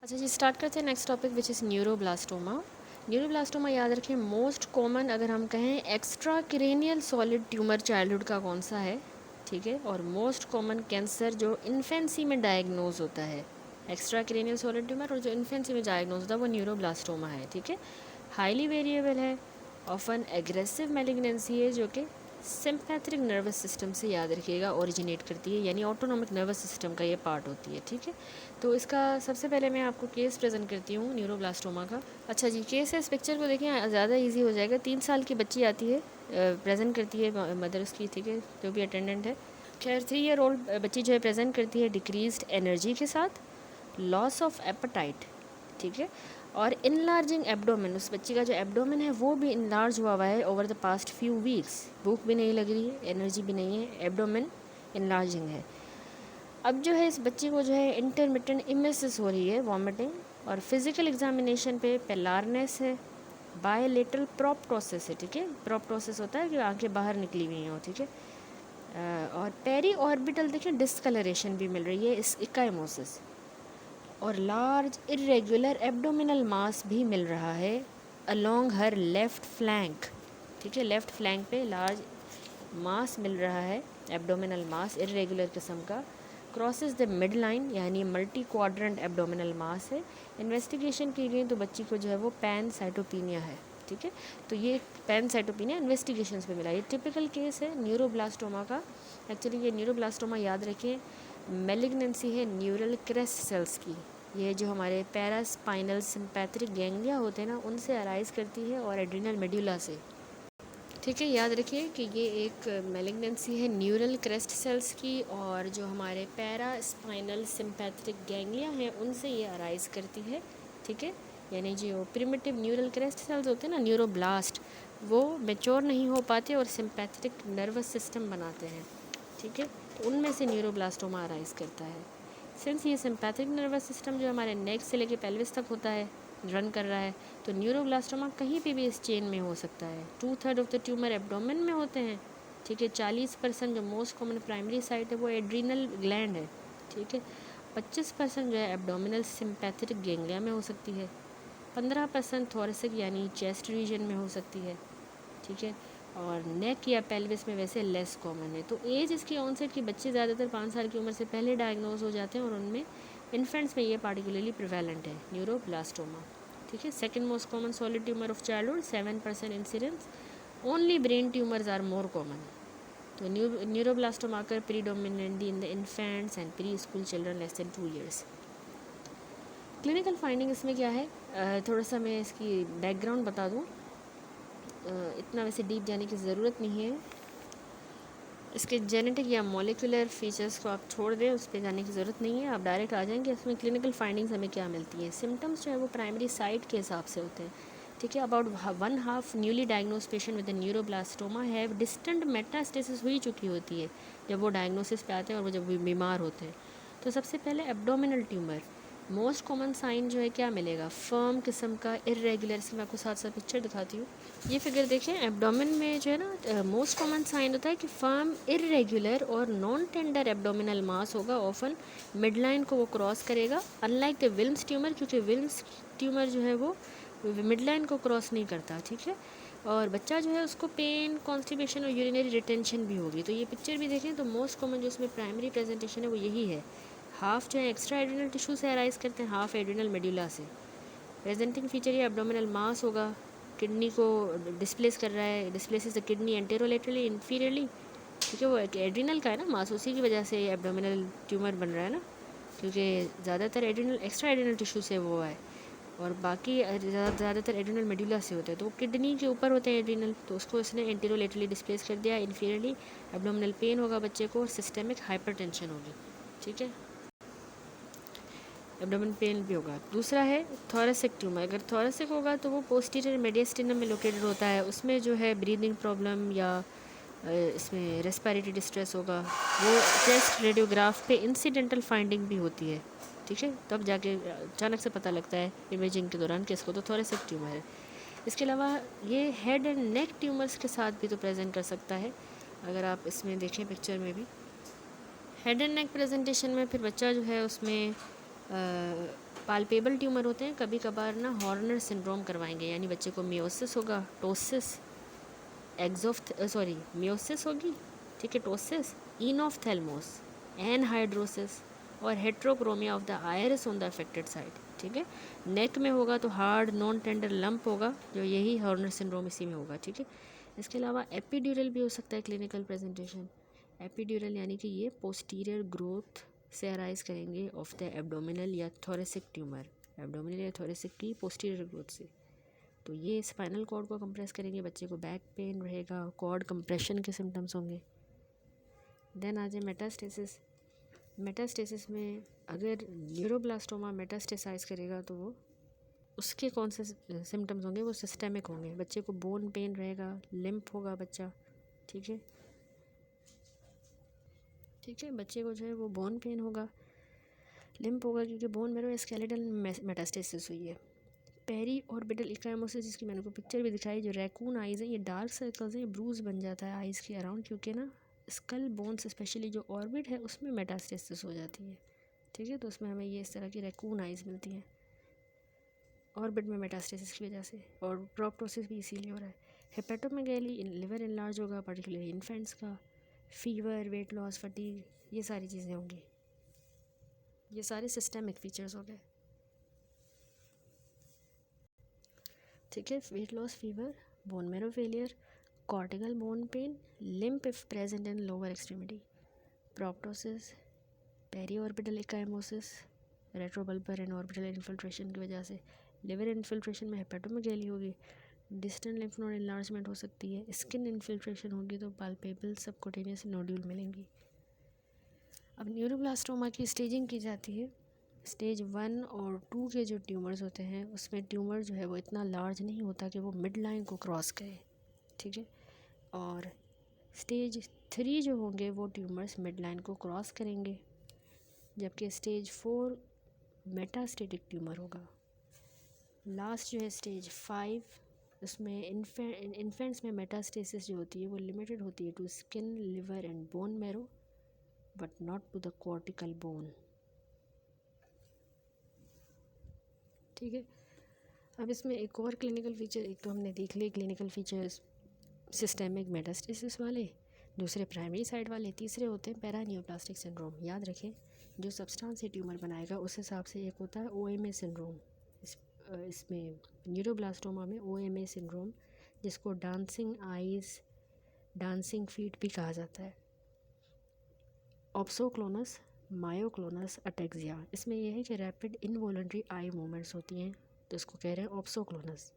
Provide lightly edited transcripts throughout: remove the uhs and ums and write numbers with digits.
अच्छा जी, स्टार्ट करते हैं next topic which is neuroblastoma. Neuroblastoma याद रखें मोस्ट कॉमन अगर हम कहें extra cranial solid tumour childhood का कौन सा है, ठीक है। और मोस्ट कॉमन कैंसर जो इन्फेंसी में डायग्नोज होता है, एक्स्ट्रा क्रेनियल सॉलिड ट्यूमर और जो इन्फेंसी में डायग्नोज होता है वो न्यूरोब्लास्टोमा है, ठीक है। हाईली वेरिएबल है, ऑफन एग्रेसिव मैलिग्नेंसी है जो कि सिंपैथेटिक नर्वस सिस्टम से याद रखिएगा ओरिजिनेट करती है, यानी ऑटोनॉमिक नर्वस सिस्टम का ये पार्ट होती है, ठीक है। तो इसका सबसे पहले मैं आपको केस प्रेजेंट करती हूँ न्यूरोब्लास्टोमा का। अच्छा जी, केस है, इस पिक्चर को देखें ज़्यादा इजी हो जाएगा। 3 साल की बच्ची आती है, प्रेजेंट करती है मदर उसकी, ठीक है, जो भी अटेंडेंट है। खैर 3 ईयर ओल्ड बच्ची जो है प्रेजेंट करती है डिक्रीज्ड एनर्जी के साथ, लॉस ऑफ एपेटाइट, ठीक है, और इनलार्जिंग एब्डोमेन। उस बच्ची का जो एब्डोमेन है वो भी इनलार्ज हुआ है over the past few weeks. भूख भी नहीं लग रही है, एनर्जी भी नहीं है, एब्डोमेन इनलार्जिंग है। अब जो है इस बच्ची को जो है इंटरमिटेंट इमेसिस हो रही है, वॉमिटिंग, और फिजिकल एग्जामिनेशन पे पेलारनेस है, बायलेटरल प्रोप्टोसिस है, ठीक है। प्रोप्टोसिस होता है कि आंखें बाहर निकली हुई हैं, ठीक है। और पेरी ऑर्बिटल देखिए डिस्कलरेशन भी मिल रही है, इस इकाइमोसिस, और लार्ज इरेगुलर एब्डोमिनल मास भी मिल रहा है अलोंग हर लेफ़्ट फ्लैंक, ठीक है। लेफ़्ट फ्लैंक पे लार्ज मास मिल रहा है, एब्डोमिनल मास इरेगुलर किस्म का, क्रॉसेस द मिड लाइन, यानी मल्टी क्वाड्रेंट एब्डोमिनल मास है। इन्वेस्टिगेशन की गई तो बच्ची को जो है वो पैनसाइटोपिनिया है, ठीक है। तो ये पैनसाइटोपिनिया इन्वेस्टिगेशंस पे मिला। ये टिपिकल केस है न्यूरोब्लास्टोमा का। एक्चुअली ये न्यूरोब्लास्टोमा याद रखें मेलिग्नेंसी है न्यूरल क्रेस्ट सेल्स की। ये जो हमारे पैरास्पाइनल सिंपैथेटिक गैंग्लिया होते हैं ना, उनसे अराइज करती है, और एड्रिनल मेड्यूला से, ठीक है। याद रखिए कि ये एक मेलिग्नेंसी है न्यूरल क्रेस्ट सेल्स की, और जो हमारे पैरास्पाइनल सिंपैथेटिक गैंग्लिया हैं उनसे ये अराइज करती है, ठीक है। यानी जो प्रिमिटिव न्यूरल क्रेस्ट सेल्स होते हैं ना, न्यूरोब्लास्ट, वो मेच्योर नहीं हो पाते और सिंपैथेटिक नर्वस सिस्टम बनाते हैं, ठीक है। तो उनमें से न्यूरोब्लास्टोमा अराइज करता है। सिंस ये सिंपैथिक नर्वस सिस्टम जो हमारे नेक से लेके पेल्विस तक होता है, रन कर रहा है, तो न्यूरोब्लास्टोमा कहीं पे भी इस चेन में हो सकता है। 2/3 ऑफ द ट्यूमर एब्डोमेन में होते हैं, ठीक है। 40% जो मोस्ट कॉमन प्राइमरी साइट है वो एड्रीनल ग्लैंड है, ठीक है। 25% जो है एब्डोमिनल सिंपैथेटिक गैंग्लिया में हो सकती है, 15% थोरेसिक यानी चेस्ट रीजन में हो सकती है, ठीक है। और नेक या पेल्विस में वैसे लेस कॉमन है। तो एज इसकी ऑनसेट की बच्चे ज़्यादातर 5 साल की उम्र से पहले डायग्नोज हो जाते हैं, और उनमें इन्फेंट्स में ये पार्टिकुलरली प्रिवेलेंट है न्यूरोब्लास्टोमा, ठीक है। Second most common solid tumour of childhood, 7% incidence, only brain tumours are more common. तो neuroblastoma occur predominantly in the infants and preschool children less than 2 years. Clinical finding इसमें क्या है, थोड़ा सा मैं इसकी बैकग्राउंड बता दूँ। इतना वैसे डीप जाने की ज़रूरत नहीं है। इसके जेनेटिक या मॉलिक्यूलर फीचर्स को आप छोड़ दें, उस पर जाने की ज़रूरत नहीं है, आप डायरेक्ट आ जाएंगे इसमें क्लिनिकल फाइंडिंग्स हमें क्या मिलती हैं। सिम्टम्स जो है वो प्राइमरी साइट के हिसाब से होते हैं, ठीक है। About 1/2 newly diagnose patient with neuroblastoma have distant metastasis हुई चुकी होती है जब वो डायग्नोसिस पे आते हैं और वो जब बीमार होते हैं। तो सबसे पहले abdominal tumour, most common sign जो है क्या मिलेगा, फर्म किस्म का इरेगुलर। इसकी मैं आपको साथ साथ पिक्चर दिखाती हूँ। ये फिगर देखें, एब्डोमेन में जो है ना मोस्ट कॉमन साइन होता है कि फर्म इरेगुलर और नॉन टेंडर एब्डोमिनल मास होगा, ऑफन मिड लाइन को वो क्रॉस करेगा, अनलाइक द विल्म्स ट्यूमर, क्योंकि विल्म्स ट्यूमर जो है वो मिड लाइन को क्रॉस नहीं करता, ठीक है। और बच्चा जो है उसको पेन, कॉन्स्टिपेशन और यूरिनरी रिटेंशन भी होगी। तो ये पिक्चर भी देखें तो मोस्ट कॉमन जो इसमें प्राइमरी प्रेजेंटेशन है वो यही है। हाफ जो है एक्स्ट्रा एड्रिनल टिश्यू से अराइज करते हैं, हाफ एड्रिनल मेड्यूला से। प्रेजेंटिंग फीचर ये एब्डोमिनल मास होगा, किडनी को डिस्प्लेस कर रहा है, डिस्प्लेस द किडनी एंटेरोलेटरली इन्फीरियरली, ठीक है। वो एड्रिनल का है ना मास, उसी की वजह से एब्डोमिनल ट्यूमर बन रहा है ना, क्योंकि ज़्यादातर एड्रिनल एक्स्ट्रा एड्रिनल टिश्यू से वो है, और बाकी ज़्यादातर एड्रिनल मेड्यूला से होते हैं। तो वो किडनी के ऊपर होते हैं एड्रिनल, तो उसको इसने एंटेरोलेटरली डिस्प्लेस कर दिया इन्फीरियरली। एब्डोमिनल पेन होगा बच्चे को, और सिस्टेमिक हाइपरटेंशन होगी, ठीक है। एब्डोमेन पेन भी होगा। दूसरा है थोरेसिक ट्यूमर। अगर थोरेसिक होगा तो वो पोस्टीरियर मेडियस्टिनम में लोकेटेड होता है, उसमें जो है ब्रीदिंग प्रॉब्लम या इसमें रेस्पिरेटरी डिस्ट्रेस होगा। वो चेस्ट रेडियोग्राफ पे इंसिडेंटल फाइंडिंग भी होती है, ठीक है। तब जाके अचानक से पता लगता है इमेजिंग के दौरान कि इसको तो थोरेसिक ट्यूमर है। इसके अलावा ये हेड एंड नेक ट्यूमर्स के साथ भी तो प्रेजेंट कर सकता है। अगर आप इसमें देखें पिक्चर में भी हेड एंड नेक प्रेजेंटेशन में फिर बच्चा जो है उसमें पाल्पेबल ट्यूमर होते हैं, कभी कभार ना हॉर्नर सिंड्रोम करवाएंगे, यानी बच्चे को मियोसिस होगा, टोसिस, मियोसिस होगी, ठीक है, टोसिस, इनोफ्थेल्मोस, एनहाइड्रोसिस और heterochromia of the iris on the affected side, ठीक है। नेक में होगा तो हार्ड नॉन टेंडर लंप होगा, जो यही हॉर्नर सिंड्रोम इसी में होगा, ठीक है। इसके अलावा एपिड्यूरल भी हो सकता है क्लिनिकल प्रेजेंटेशन। एपिड्यूरल यानी कि ये पोस्टीरियर ग्रोथ से अराइज करेंगे ऑफ द एब्डोमिनल या थोरेसिक ट्यूमर, एब्डोमिनल या थोरेसिक की पोस्टीरियर ग्रोथ से। तो ये स्पाइनल कॉर्ड को कंप्रेस करेंगे, बच्चे को बैक पेन रहेगा, कॉर्ड कंप्रेशन के सिम्टम्स होंगे। देन आ जाए मेटास्टेसिस। मेटास्टेसिस में अगर न्यूरोब्लास्टोमा मेटास्टेसाइज करेगा तो वो उसके कौन से सिम्टम्स होंगे, वो सिस्टेमिक होंगे। बच्चे को बोन पेन रहेगा, लिम्प होगा बच्चा, ठीक है, ठीक है, बच्चे को जो है वो बोन पेन होगा, लिम्प होगा, क्योंकि बोन मेरो स्केलेटल मेटास्टेसिस हुई है। पेरी ऑर्बिटल इकाइमोसिस, जिसकी मैंने को पिक्चर भी दिखाई, जो रैकून आइज़ है, ये डार्क सर्कल्स हैं, ये ब्रूज बन जाता है आइज़ के अराउंड, क्योंकि ना स्कल बोन्स स्पेशली जो ऑर्बिट है उसमें मेटास्टेसिस हो जाती है, ठीक है। तो उसमें हमें ये इस तरह की रैकून आइज़ मिलती हैं ऑर्बिट में मेटास्टेसिस की वजह से, और प्रोप्टोसिस भी इसीलिए हो रहा है। हेपेटोमेगैली लिवर इनलार्ज होगा, पर्टिकुलरली इन्फेंट्स का। फीवर, वेट लॉस, फटीग, ये सारी चीज़ें होंगी। ये सारे सिस्टेमिक फीचर्स हो गए, ठीक है। Weight loss, fever, bone marrow failure, cortical bone pain, limp if present in lower extremity, proptosis, peri orbital ecchymosis, retrobulbar and orbital infiltration की वजह से। लिवर इन्फिल्ट्रेशन में हेपेटोमेगैली होगी, डिस्टेंट लिम्फ नोड इनलार्जमेंट हो सकती है, स्किन इन्फिल्ट्रेशन होगी तो पाल्पेबल सबक्यूटेनियस नोड्यूल मिलेंगी। अब न्यूरोब्लास्टोमा की स्टेजिंग की जाती है। स्टेज 1 और 2 के जो ट्यूमर्स होते हैं उसमें ट्यूमर जो है वो इतना लार्ज नहीं होता कि वो मिड लाइन को क्रॉस करे, ठीक है। और स्टेज 3 जो होंगे वो ट्यूमर्स मिड लाइन को क्रॉस करेंगे, जबकि स्टेज 4 मेटास्टेटिक ट्यूमर होगा। लास्ट जो है स्टेज 5, उसमें इन्फेंट्स में मेटास्टेसिस जो होती है वो लिमिटेड होती है to skin, liver and bone marrow, but not to the cortical bone, ठीक है। अब इसमें एक और क्लिनिकल फीचर, एक तो हमने देख लिए क्लिनिकल फीचर्स सिस्टेमिक मेटास्टेसिस वाले, दूसरे प्राइमरी साइड वाले, तीसरे होते हैं पैरानियोप्लास्टिक सिंड्रोम। याद रखें, जो सब्सटेंस से ट्यूमर बनाएगा उस हिसाब से एक होता है OMA सिंड्रोम। इसमें न्यूरोब्लास्टोमा में OMA सिंड्रोम, जिसको डांसिंग आइज़, डांसिंग फीट भी कहा जाता है। ऑप्सोक्लोनस, मायोक्लोनस अटेक्सिया, इसमें यह है कि रैपिड इनवॉलंटरी आई मूवमेंट्स होती हैं, तो इसको कह रहे हैं ऑप्सोक्लोनस।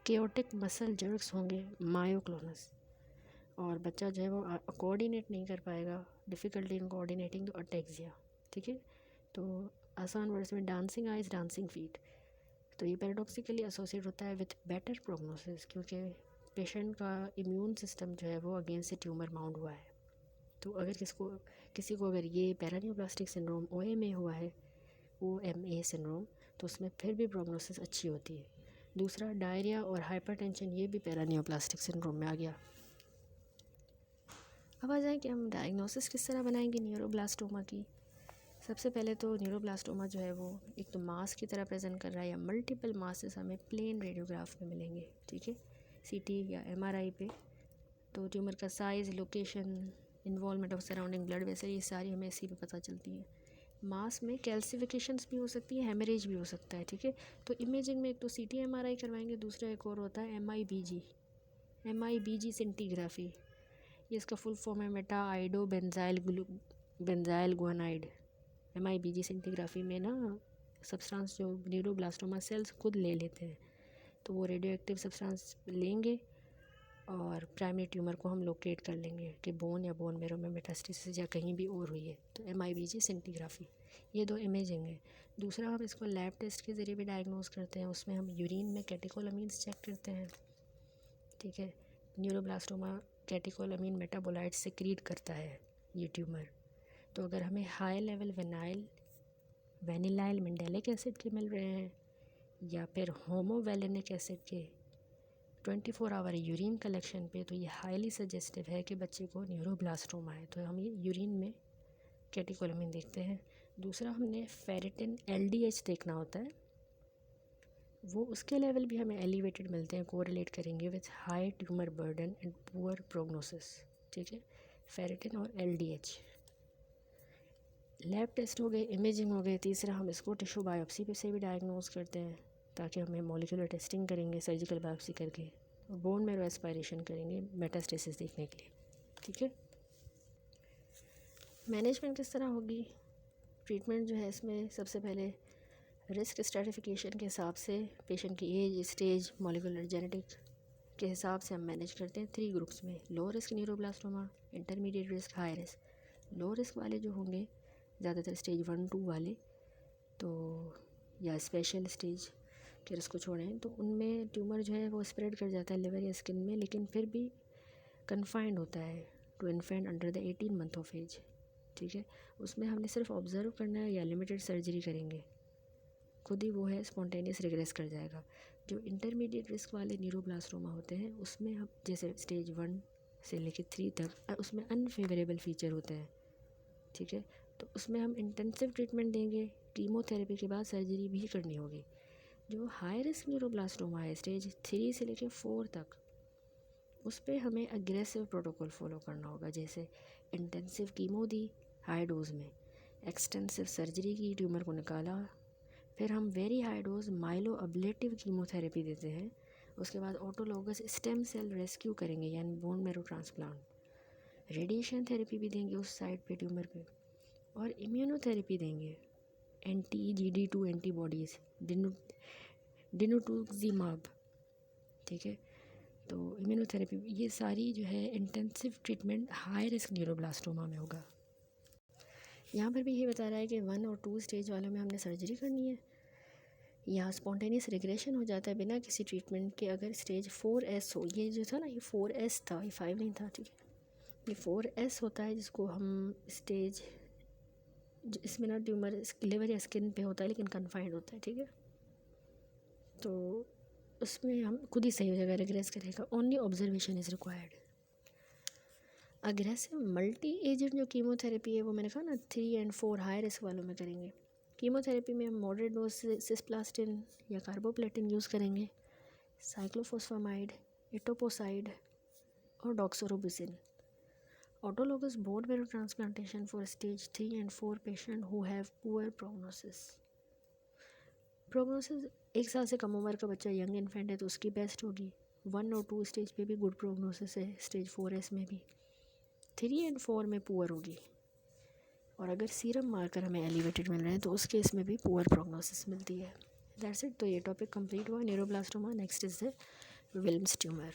केओटिक मसल जर्क्स होंगे, मायोक्लोनस। और बच्चा जो है वो कोऑर्डिनेट नहीं कर पाएगा, डिफ़िकल्टी इन कोऑर्डिनेटिंग, तो अटेक्सिया, ठीक है। तो आसान वर्ड्स में डांसिंग आइज, डांसिंग फीट। तो ये पैराडॉक्सिकली एसोसिएट होता है विथ बेटर प्रोग्नोसिस, क्योंकि पेशेंट का इम्यून सिस्टम जो है वो अगेंस्ट से ट्यूमर माउंट हुआ है। तो अगर किसी को अगर ये पैरानियोप्लास्टिक सिंड्रोम OMA हुआ है, OMA सिंड्रोम, तो उसमें फिर भी प्रोग्नोसिस अच्छी होती है। दूसरा, डायरिया और हाइपरटेंशन, ये भी पैरानियोप्लास्टिक सिंड्रोम में आ गया। अब आ जाए कि हम डायग्नोसिस किस तरह बनाएंगे न्यूरोब्लास्टोमा की। सबसे पहले तो न्यूरोब्लास्टोमा जो है वो एक तो मास की तरह प्रेजेंट कर रहा है, या मल्टीपल मासेस हमें प्लेन रेडियोग्राफ में मिलेंगे, ठीक है, CT या MRI पे। तो ट्यूमर का size, location, involvement of surrounding blood vessel, ये सारी हमें इसी पे पता चलती है। मास में कैल्सिफिकेशंस भी हो सकती है, हेमरेज भी हो सकता है, ठीक है। तो इमेजिंग में एक तो CT MRI करवाएंगे, दूसरा एक और होता है MIBG सेंटीग्राफी। ये इसका फुल फॉर्म है मेटा आइडो बेंजाइल गुआनाइड। MIBG सेंटीग्राफी में ना सब्सटेंस जो न्यूरोब्लास्टोमा सेल्स खुद ले लेते हैं, तो वो रेडियो एक्टिव सब्सटेंस लेंगे और प्राइमरी ट्यूमर को हम लोकेट कर लेंगे कि बोन या बोन मेरो में मेटास्टेसिस या कहीं भी और हुई है, तो MIBG सेंटीग्राफी। ये दो इमेजिंग है। दूसरा, हम इसको लैब टेस्ट के ज़रिए भी डायग्नोस करते हैं, उसमें हम यूरिन में कैटेकोलामीन्स चेक करते हैं, ठीक है। न्यूरोब्लास्टोमा कैटेकोलामीन मेटाबोलाइट सिक्रीट करता है ये ट्यूमर। तो अगर हमें हाई लेवल वेनिलाइल मेंडेलिक एसिड के मिल रहे हैं, या फिर होमोवेलेनिक एसिड के 24 आवर यूरिन कलेक्शन पे, तो ये हाईली सजेस्टिव है कि बच्चे को न्यूरोब्लास्टोमा है। तो हम ये यूरिन में कैटेकोलामीन देखते हैं। दूसरा हमने फेरिटिन LDH देखना होता है, वो उसके लेवल भी हमें एलिवेटेड मिलते हैं, कोरिलेट करेंगे with high tumour burden and poor prognosis. ठीक है, फेरिटिन और LDH। लैब टेस्ट हो गए, इमेजिंग हो गए। तीसरा हम इसको टिश्यू बायोप्सी पे से भी डायग्नोज करते हैं, ताकि हमें मॉलिक्यूलर टेस्टिंग करेंगे सर्जिकल बायोप्सी करके, और बोन मेरो एस्पायरेशन करेंगे मेटास्टेसिस देखने के लिए। ठीक है, मैनेजमेंट किस तरह होगी? ट्रीटमेंट जो है इसमें सबसे पहले रिस्क स्ट्रेटिफिकेशन के हिसाब से पेशेंट की एज, स्टेज, मॉलिक्यूलर जेनेटिक के हिसाब से हम मैनेज करते हैं 3 ग्रुप्स में। Low risk neuroblastoma, intermediate risk, high risk. Low risk वाले जो होंगे ज़्यादातर स्टेज 1-2 वाले, तो या स्पेशल स्टेज के रिस्क को छोड़ें, तो उनमें ट्यूमर जो है वो स्प्रेड कर जाता है लिवर या स्किन में, लेकिन फिर भी कन्फाइंड होता है to infant under the 18 month of age. ठीक है, उसमें हमने सिर्फ ऑब्ज़र्व करना है या लिमिटेड सर्जरी करेंगे, खुद ही वो है स्पॉन्टेनियस रिग्रेस कर जाएगा। जो इंटरमीडिएट रिस्क वाले न्यूरोब्लास्टोमा होते हैं उसमें हम जैसे स्टेज 1 से लेकर 3 तक उसमें अनफेवरेबल फीचर होते हैं। ठीक है, तो उसमें हम इंटेंसिव ट्रीटमेंट देंगे, कीमोथेरेपी के बाद सर्जरी भी करनी होगी। जो हाई रिस्क न्यूरोब्लास्टोमा है स्टेज 3 से लेकर 4 तक, उस पर हमें अग्रेसिव प्रोटोकॉल फॉलो करना होगा, जैसे इंटेंसिव कीमो दी हाई डोज में, एक्सटेंसिव सर्जरी की, ट्यूमर को निकाला, फिर हम very high dose myeloablative chemotherapy देते हैं, उसके बाद ऑटोलॉगस स्टेम सेल रेस्क्यू करेंगे यानी bone marrow transplant, radiation therapy भी देंगे उस साइड पे ट्यूमर पे, और इम्यूनोथेरेपी देंगे, anti-GD2 एंटीबॉडीज़, डिनोटुक्सिमाब। ठीक है, तो इम्यूनोथेरेपी, ये सारी जो है intensive treatment high risk neuroblastoma में होगा। यहाँ पर भी ये बता रहा है कि 1 और 2 स्टेज वालों में हमने सर्जरी करनी है, या स्पॉन्टेनियस रिग्रेशन हो जाता है बिना किसी ट्रीटमेंट के। अगर स्टेज 4S हो, ये जो था ना ये 4S था, ये 5 नहीं था। ठीक है, ये 4S होता है, जिसको हम स्टेज, इसमें ना ट्यूमर लिवर या स्किन पे होता है लेकिन कन्फाइंड होता है। ठीक है, तो उसमें हम खुद ही सही हो जाएगा, रिग्रेस करेगा, only observation is required. Aggressive multi agent जो कीमोथेरेपी है वो मैंने कहा ना 3 और 4 हाई रिस्क वालों में करेंगे। कीमोथेरेपी में हम मॉडरेट डोज सिस्प्लास्टिन या कार्बोप्लेटिन यूज़ करेंगे, साइक्लोफॉस्फामाइड, एटोपोसाइड और doxorubicin. Autologous bone marrow transplantation for stage 3 और 4 patient who have poor prognosis. Prognosis 1 साल से कम उम्र का बच्चा, यंग इन्फेंट है तो उसकी बेस्ट होगी। 1 और 2 स्टेज पे भी गुड प्रोग्नोसिस है, स्टेज 4S में भी। 3 और 4 में पुअर होगी, और अगर सीरम मार्कर हमें एलिवेटेड मिल रहे हैं तो उस केस में भी पुअर प्रोग्नोसिस मिलती है। That's it. तो ये टॉपिक कंप्लीट हुआ neuroblastoma. Next is the Wilms tumour.